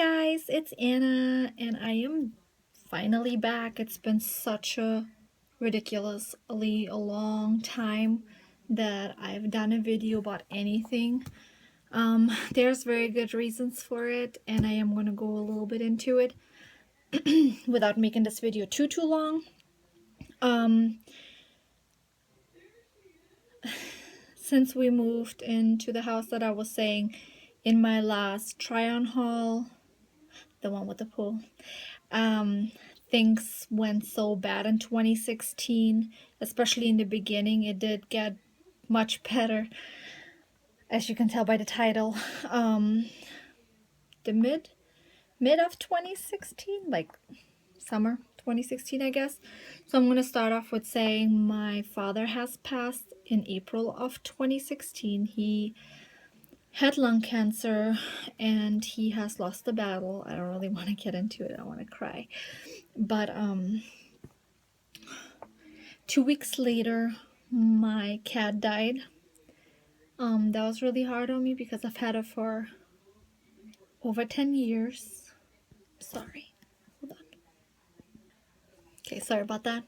guys, it's Anna, and I am finally back. It's been such a ridiculously a long time that I've done a video about anything. There's very good reasons for it, and I am going to go a little bit into it without making this video too long. Since we moved into the house that I was saying in my last try-on haul, the one with the pool, things went so bad in 2016, especially in the beginning. It did get much better, as you can tell by the title. The mid of 2016, like summer 2016, I guess. So I'm going to start off with saying my father has passed in April of 2016. He had lung cancer and he has lost the battle. I don't really want to get into it. I want to cry. But 2 weeks later, my cat died. That was really hard on me because I've had her for over 10 years. Sorry. Hold on. Okay, sorry about that.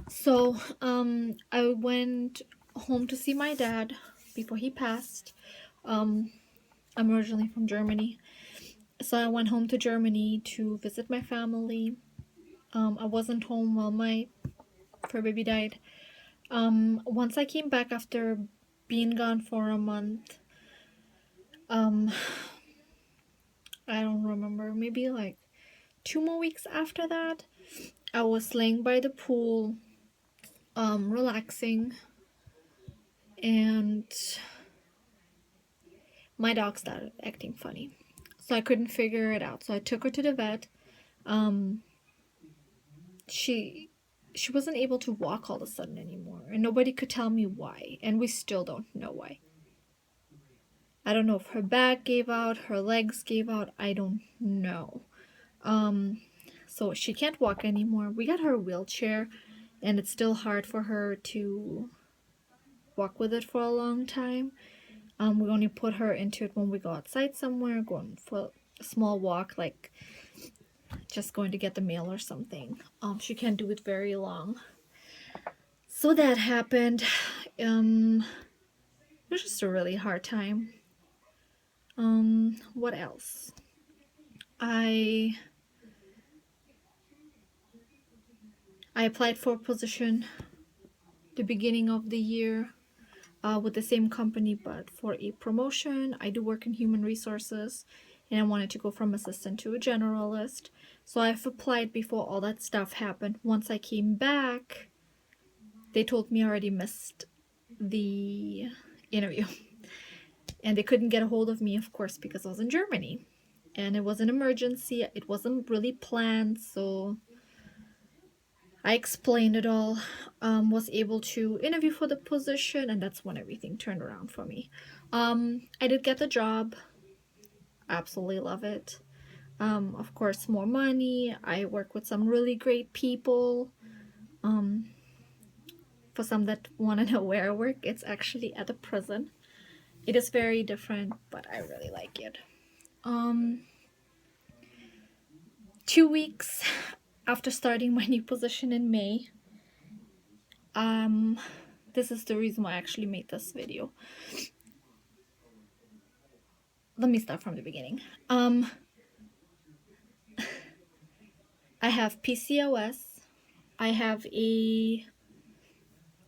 So, I went home to see my dad before he passed. I'm originally from Germany. So I went home to Germany to visit my family. I wasn't home while my fur baby died. Once I came back after being gone for a month, I don't remember, maybe like 2 more weeks after that, I was laying by the pool, relaxing, and my dog started acting funny. So I couldn't figure it out. So I took her to the vet. She wasn't able to walk all of a sudden anymore, and nobody could tell me why, and we still don't know why. I don't know if her back gave out, her legs gave out, I don't know. So she can't walk anymore. We got her a wheelchair, and it's still hard for her to walk with it for a long time. We only put her into it when we go outside somewhere, going for a small walk, like just going to get the mail or something. She can't do it very long. So that happened. It was just a really hard time. What else? I applied for a position the beginning of the year with the same company, but for a promotion. I do work in human resources, and I wanted to go from assistant to a generalist. So I've applied before all that stuff happened. Once I came back, they told me I already missed the interview. And they couldn't get a hold of me, of course, because I was in Germany. And it was an emergency. It wasn't really planned, so I explained it all, was able to interview for the position, and that's when everything turned around for me. I did get the job. Absolutely love it. Of course, more money. I work with some really great people. For some that want to know where I work, it's actually at a prison. It is very different, but I really like it. 2 weeks after starting my new position in May, this is the reason why I actually made this video. Let me start from the beginning. I have PCOS, I have a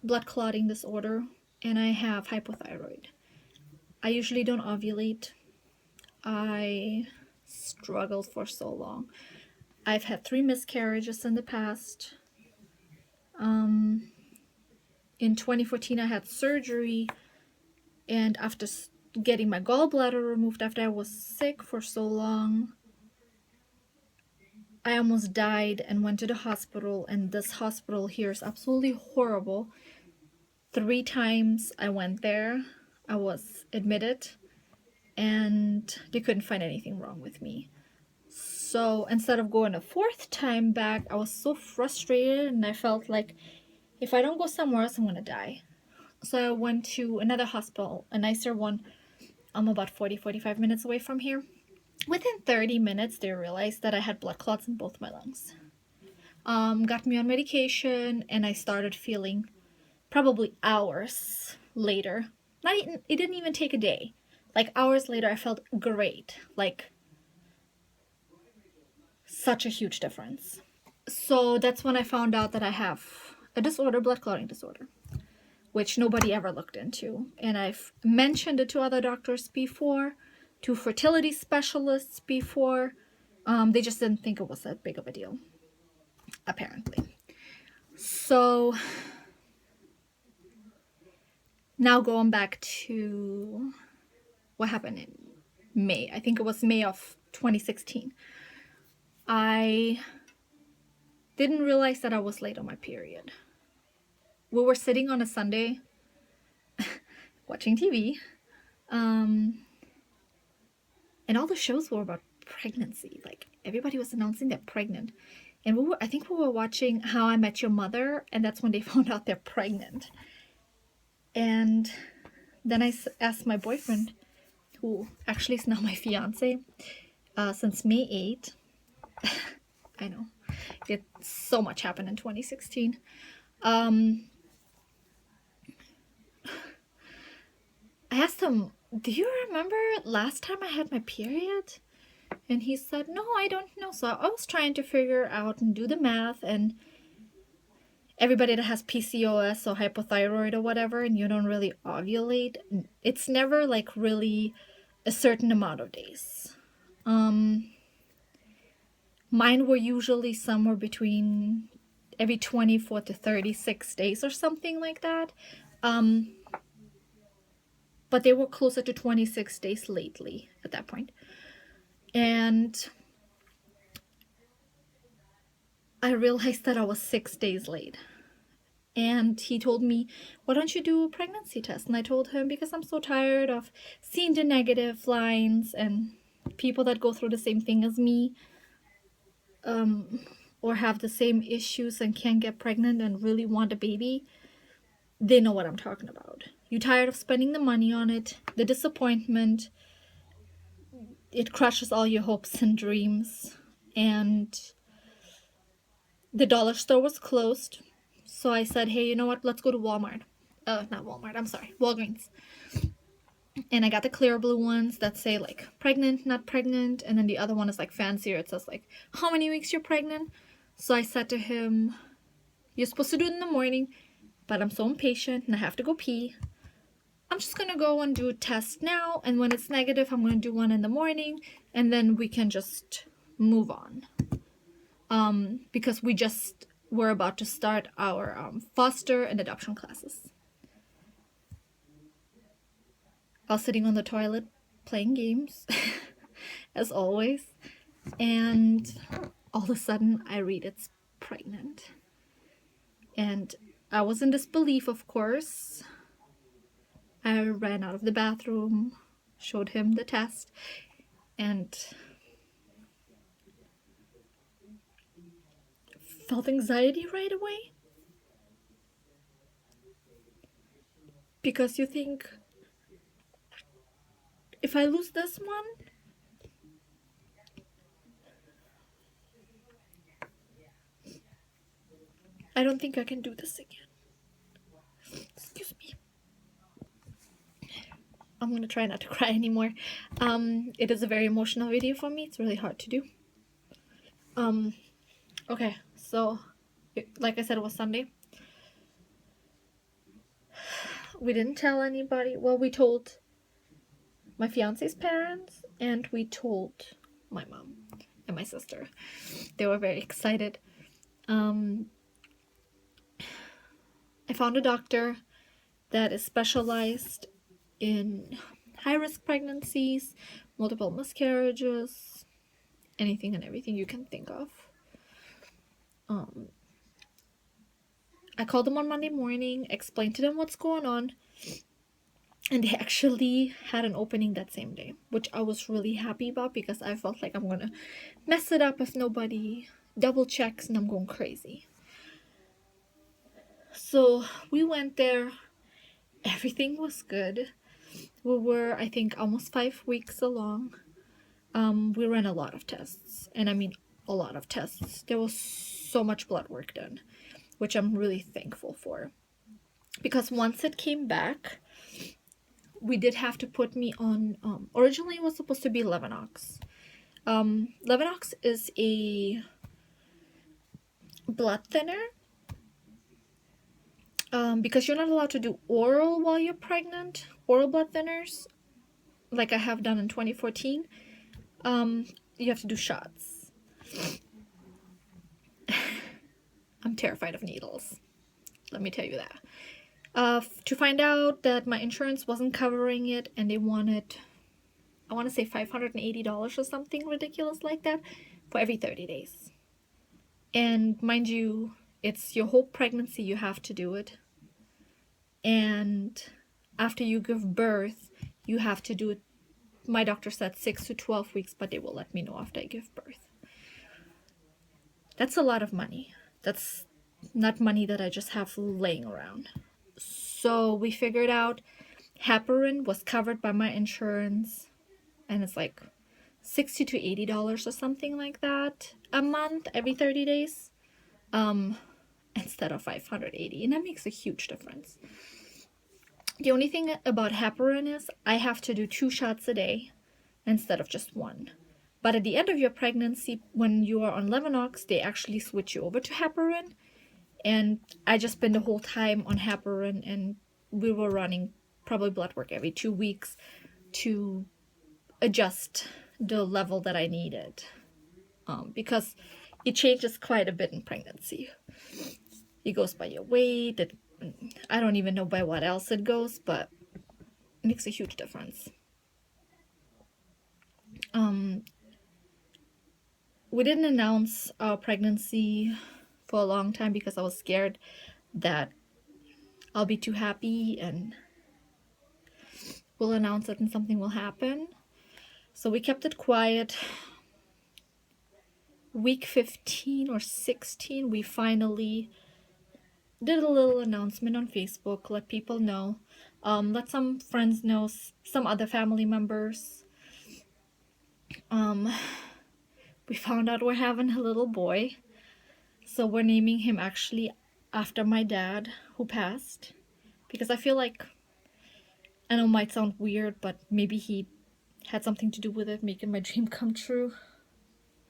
blood clotting disorder, and I have hypothyroid. I usually don't ovulate. I struggled for so long. I've had 3 miscarriages in the past. In 2014, I had surgery, and after getting my gallbladder removed, after I was sick for so long, I almost died and went to the hospital, and this hospital here is absolutely horrible. 3 times I went there, I was admitted, and they couldn't find anything wrong with me. So instead of going a 4th time back, I was so frustrated, and I felt like if I don't go somewhere else, I'm gonna die. So I went to another hospital, a nicer one. I'm about 40-45 minutes away from here. Within 30 minutes, they realized that I had blood clots in both my lungs. Got me on medication, and I started feeling probably hours later. Not even, it didn't even take a day. Like hours later, I felt great. Like such a huge difference. So that's when I found out that I have a disorder, blood clotting disorder, which nobody ever looked into. And I've mentioned it to other doctors before, to fertility specialists before. They just didn't think it was that big of a deal, apparently. So now going back to what happened in May. I think it was May of 2016. I didn't realize that I was late on my period. We were sitting on a Sunday watching TV, and all the shows were about pregnancy. Like everybody was announcing they're pregnant, and I think we were watching How I Met Your Mother, and that's when they found out they're pregnant. And then I asked my boyfriend, who actually is now my fiance, since May 8. I know, so much happened in 2016. I asked him, do you remember last time I had my period? And he said, no, I don't know. So I was trying to figure out and do the math, and everybody that has PCOS or hypothyroid or whatever, and you don't really ovulate, it's never like really a certain amount of days. Mine were usually somewhere between every 24 to 36 days or something like that. But they were closer to 26 days lately at that point. And I realized that I was 6 days late. And he told me, why don't you do a pregnancy test? And I told him, because I'm so tired of seeing the negative lines and people that go through the same thing as me, or have the same issues and can't get pregnant and really want a baby. They know what I'm talking about. You're tired of spending the money on it, the disappointment, it crushes all your hopes and dreams. And the dollar store was closed. So I said, hey, you know what? Let's go to Walmart. Not Walmart, I'm sorry, Walgreens. And I got the clear blue ones that say like pregnant, not pregnant. And then the other one is like fancier. It says like how many weeks you're pregnant. So I said to him, you're supposed to do it in the morning, but I'm so impatient and I have to go pee. I'm just going to go and do a test now. And when it's negative, I'm going to do one in the morning. And then we can just move on. Because we just were about to start our foster and adoption classes. I was sitting on the toilet playing games, as always, and all of a sudden I read it's pregnant. And I was in disbelief, of course. I ran out of the bathroom, showed him the test, and felt anxiety right away. Because you think, if I lose this one, I don't think I can do this again. Excuse me. I'm gonna try not to cry anymore. It is a very emotional video for me. It's really hard to do. Okay, so like I said, it was Sunday. We didn't tell anybody. Well, we told my fiance's parents, and we told my mom and my sister. They were very excited. I found a doctor that is specialized in high-risk pregnancies, multiple miscarriages, anything and everything you can think of. I called them on Monday morning, explained to them what's going on, and they actually had an opening that same day, which I was really happy about because I felt like I'm gonna mess it up if nobody double checks and I'm going crazy. So we went there. Everything was good. We were, I think, almost 5 weeks along. We ran a lot of tests, and I mean a lot of tests. There was so much blood work done, which I'm really thankful for. Because once it came back, we did have to put me on, originally it was supposed to be Levinox. Levinox is a blood thinner, because you're not allowed to do oral while you're pregnant, oral blood thinners, like I have done in 2014. You have to do shots. I'm terrified of needles, let me tell you that. To find out that my insurance wasn't covering it, and they wanted, I want to say $580 or something ridiculous like that, for every 30 days. And mind you, it's your whole pregnancy you have to do it. And after you give birth, you have to do it. My doctor said 6 to 12 weeks, but they will let me know after I give birth. That's a lot of money. That's not money that I just have laying around. So we figured out heparin was covered by my insurance, and it's like $60 to $80 or something like that a month, every 30 days, instead of $580, and that makes a huge difference. The only thing about heparin is I have to do 2 shots a day instead of just 1. But at the end of your pregnancy, when you are on Levinox, they actually switch you over to heparin. And I just spent the whole time on heparin, and we were running probably blood work every 2 weeks to adjust the level that I needed. Because it changes quite a bit in pregnancy. It goes by your weight. I don't even know by what else it goes, but it makes a huge difference. We didn't announce our pregnancy for a long time because I was scared that I'll be too happy and we'll announce it and something will happen. So we kept it quiet. Week 15 or 16, we finally did a little announcement on Facebook, let people know, let some friends know, some other family members. We found out we're having a little boy, so we're naming him actually after my dad who passed, because I feel like, I know it might sound weird, but maybe he had something to do with it, making my dream come true,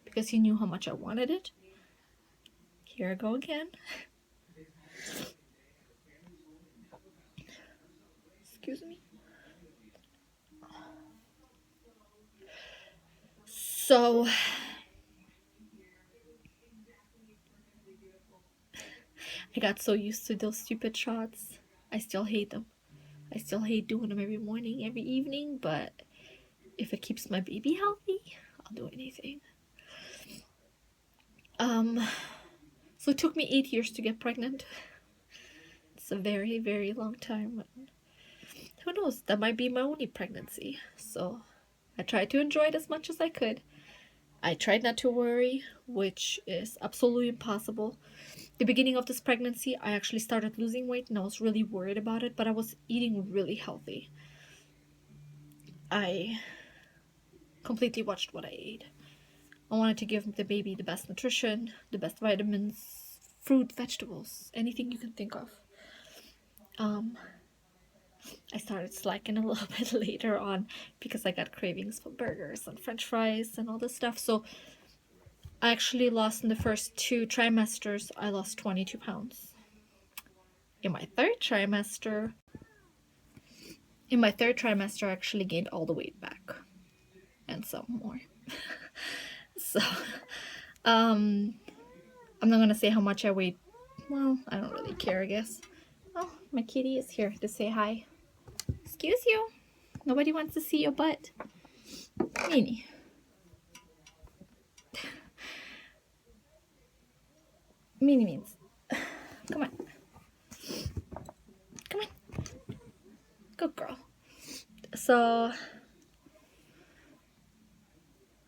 because he knew how much I wanted it. Here I go again. Excuse me. So I got so used to those stupid shots. I still hate them. I still hate doing them every morning, every evening, but if it keeps my baby healthy, I'll do anything. So it took me 8 years to get pregnant. It's a very, very long time. Who knows? That might be my only pregnancy. So I tried to enjoy it as much as I could. I tried not to worry, which is absolutely impossible. The beginning of this pregnancy, I actually started losing weight and I was really worried about it, but I was eating really healthy. I completely watched what I ate. I wanted to give the baby the best nutrition, the best vitamins, fruit, vegetables, anything you can think of. I started slacking a little bit later on because I got cravings for burgers and french fries and all this stuff. So I actually lost in the first 2 trimesters, I lost 22 pounds. In my third trimester, I actually gained all the weight back and some more. So, I'm not gonna say how much I weighed. Well, I don't really care, I guess. Oh, my kitty is here to say hi. Excuse you. Nobody wants to see your butt. Mimi. Mini means. Come on. Come on. Good girl. So,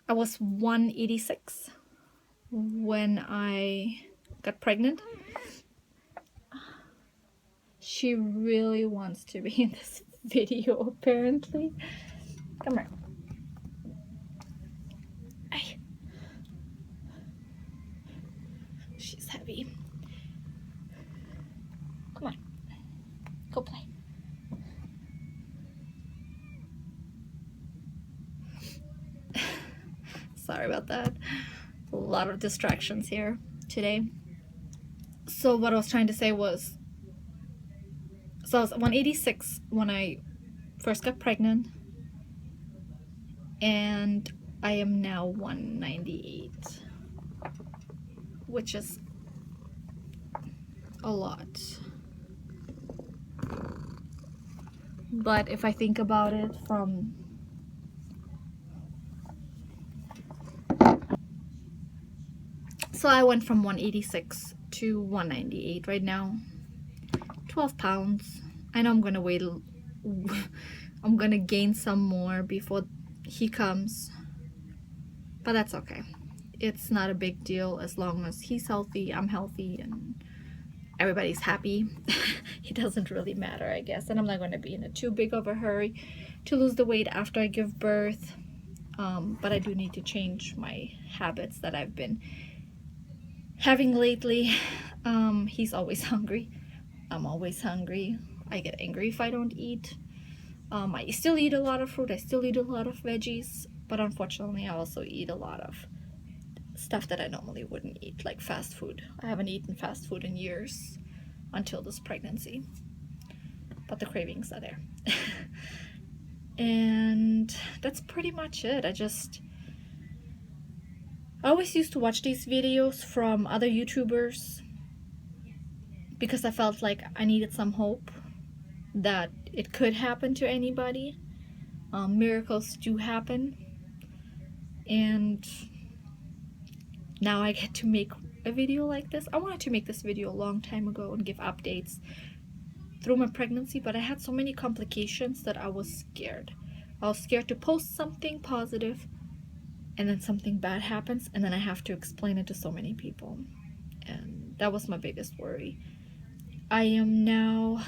I was 186 when I got pregnant. She really wants to be in this video, apparently. Come here. Go play. Sorry about that. A lot of distractions here today. So what I was trying to say was, so I was 186 when I first got pregnant, and I am now 198, which is a lot. But if I think about it from so I went from 186 to 198 right now. 12 pounds. I know I'm gonna wait I'm gonna gain some more before he comes, but that's okay. It's not a big deal as long as he's healthy, I'm healthy, and everybody's happy. It doesn't really matter, I guess. And I'm not going to be in a too big of a hurry to lose the weight after I give birth. But I do need to change my habits that I've been having lately. He's always hungry. I'm always hungry. I get angry if I don't eat. I still eat a lot of fruit. I still eat a lot of veggies. But unfortunately, I also eat a lot of stuff that I normally wouldn't eat, like fast food. I haven't eaten fast food in years until this pregnancy, but the cravings are there. And that's pretty much it. I always used to watch these videos from other YouTubers because I felt like I needed some hope that it could happen to anybody. Miracles do happen, and now I get to make a video like this. I wanted to make this video a long time ago and give updates through my pregnancy, but I had so many complications that I was scared. I was scared to post something positive and then something bad happens and then I have to explain it to so many people. And that was my biggest worry. I am now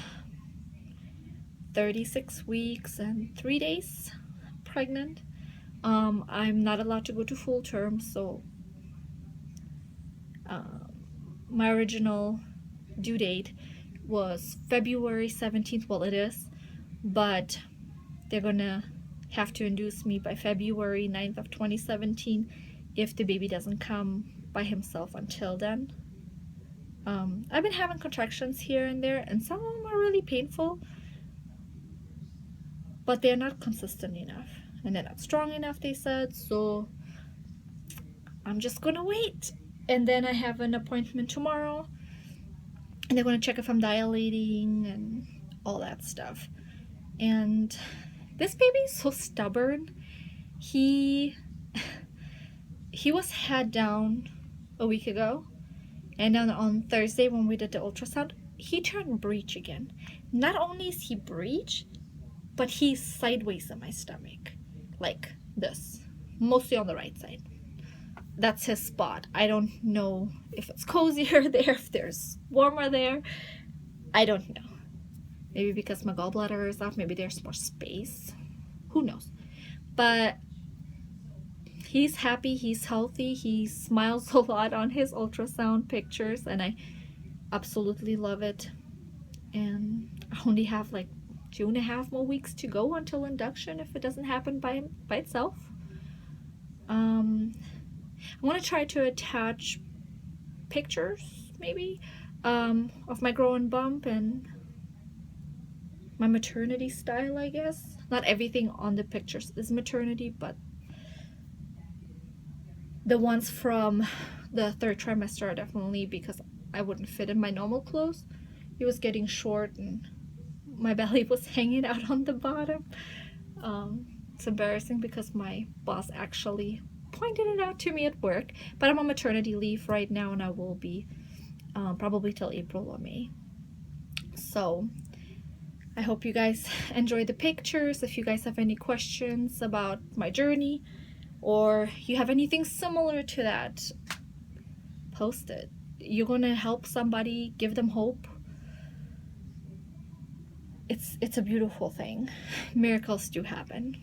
36 weeks and 3 days pregnant. I'm not allowed to go to full term, so my original due date was February 17th. Well, it is, but they're gonna have to induce me by February 9th of 2017 if the baby doesn't come by himself until then. I've been having contractions here and there, and some of them are really painful, but they're not consistent enough and they're not strong enough, they said, so I'm just gonna wait. And then I have an appointment tomorrow and they're going to check if I'm dilating and all that stuff. And this baby is so stubborn. He was had down a week ago, and then on Thursday when we did the ultrasound, he turned breech again. Not only is he breech, but he's sideways in my stomach, like this, mostly on the right side. That's his spot. I don't know if it's cozier there, if there's warmer there. I don't know. Maybe because my gallbladder is off, maybe there's more space. Who knows? But he's happy, he's healthy, he smiles a lot on his ultrasound pictures, and I absolutely love it. And I only have like 2.5 more weeks to go until induction if it doesn't happen by itself. I want to try to attach pictures, maybe, of my growing bump and my maternity style, I guess. Not everything on the pictures is maternity, but the ones from the 3rd trimester are definitely, because I wouldn't fit in my normal clothes. It was getting short and my belly was hanging out on the bottom. It's embarrassing because my boss actually pointed it out to me at work, but I'm on maternity leave right now and I will be probably till April or May. So I hope you guys enjoy the pictures. If you guys have any questions about my journey or you have anything similar to that, post it. You're gonna help somebody, give them hope. It's a beautiful thing. Miracles do happen.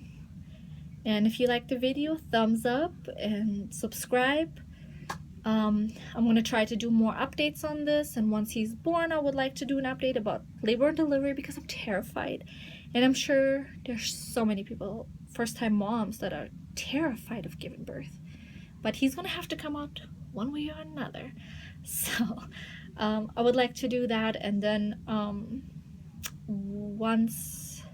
And if you like the video, thumbs up and subscribe. I'm going to try to do more updates on this, and once he's born, I would like to do an update about labor and delivery because I'm terrified. And I'm sure there's so many people, first-time moms, that are terrified of giving birth. But he's going to have to come out one way or another. So I would like to do that, and then once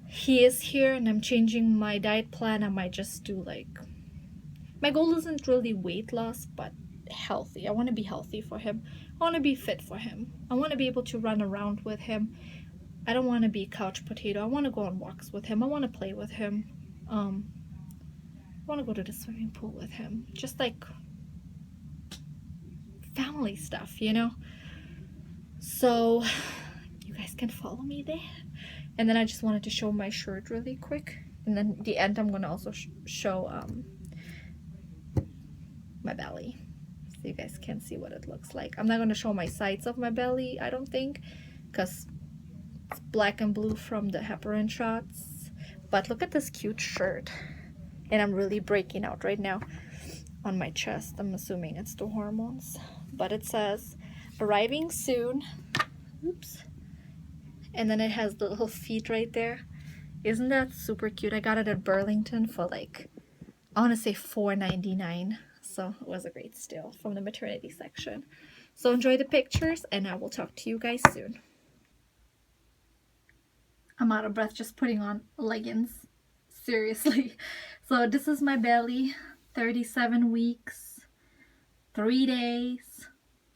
he is here and I'm changing my diet plan, I might just do like, my goal isn't really weight loss, but healthy. I want to be healthy for him. I want to be fit for him. I want to be able to run around with him. I don't want to be a couch potato. I want to go on walks with him. I want to play with him. I want to go to the swimming pool with him. Just like family stuff, you know? So you guys can follow me there. And then I just wanted to show my shirt really quick. And then at the end, I'm going to also show my belly, so you guys can see what it looks like. I'm not going to show my sides of my belly, I don't think, because it's black and blue from the heparin shots. But look at this cute shirt. And I'm really breaking out right now on my chest. I'm assuming it's the hormones. But it says, arriving soon. Oops. And then it has the little feet right there. Isn't that super cute? I got it at Burlington for like, I want to say $4.99. So it was a great steal from the maternity section. So enjoy the pictures, and I will talk to you guys soon. I'm out of breath just putting on leggings. Seriously. So this is my belly. 37 weeks, 3 days.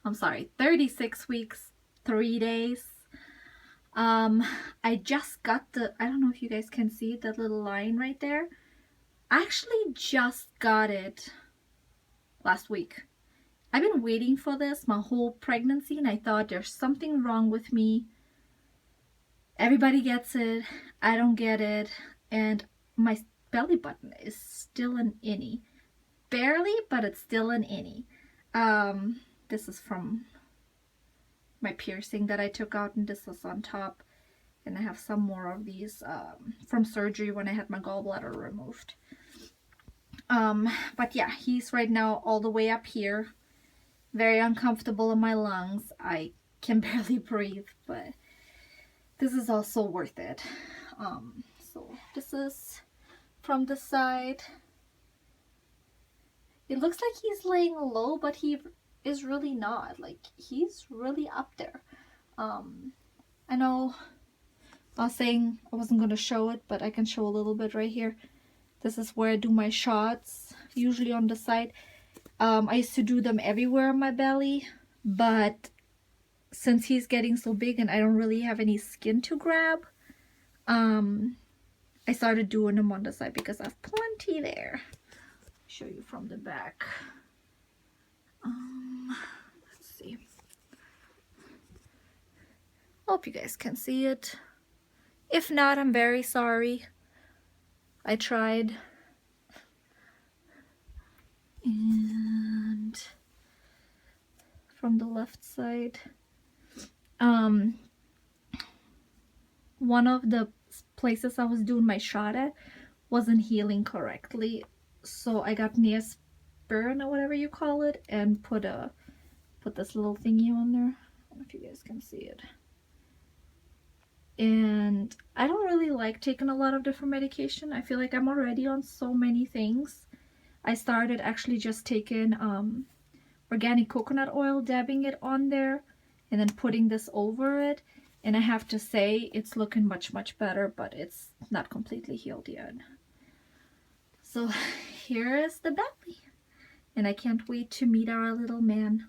I'm sorry, 36 weeks, 3 days. I just got the, I don't know if you guys can see that little line right there. I actually just got it last week. I've been waiting for this my whole pregnancy, and I thought there's something wrong with me. Everybody gets it. I don't get it. And my belly button is still an innie. Barely, but it's still an innie. This is from my piercing that I took out, and this was on top. And I have some more of these from surgery when I had my gallbladder removed. But yeah, he's right now all the way up here. Very uncomfortable in my lungs. I can barely breathe, but this is also worth it. So this is from the side. It looks like he's laying low, but he is really not. Like, he's really up there. I know I was saying I wasn't going to show it, but I can show a little bit right here. This is where I do my shots, usually on the side. I used to do them everywhere on my belly, but since he's getting so big and I don't really have any skin to grab, I started doing them on the side because I have plenty there. Show you from the back. Let's see. Hope you guys can see it. If not, I'm very sorry. I tried. And from the left side, one of the places I was doing my shot at wasn't healing correctly, so I got Neosporin or whatever you call it, and put this little thingy on there. I don't know if you guys can see it. And I don't really like taking a lot of different medication. I feel like I'm already on so many things. I started actually just taking organic coconut oil, dabbing it on there, and then putting this over it. And I have to say, it's looking much, much better, but it's not completely healed yet. So here is the belly. And I can't wait to meet our little man.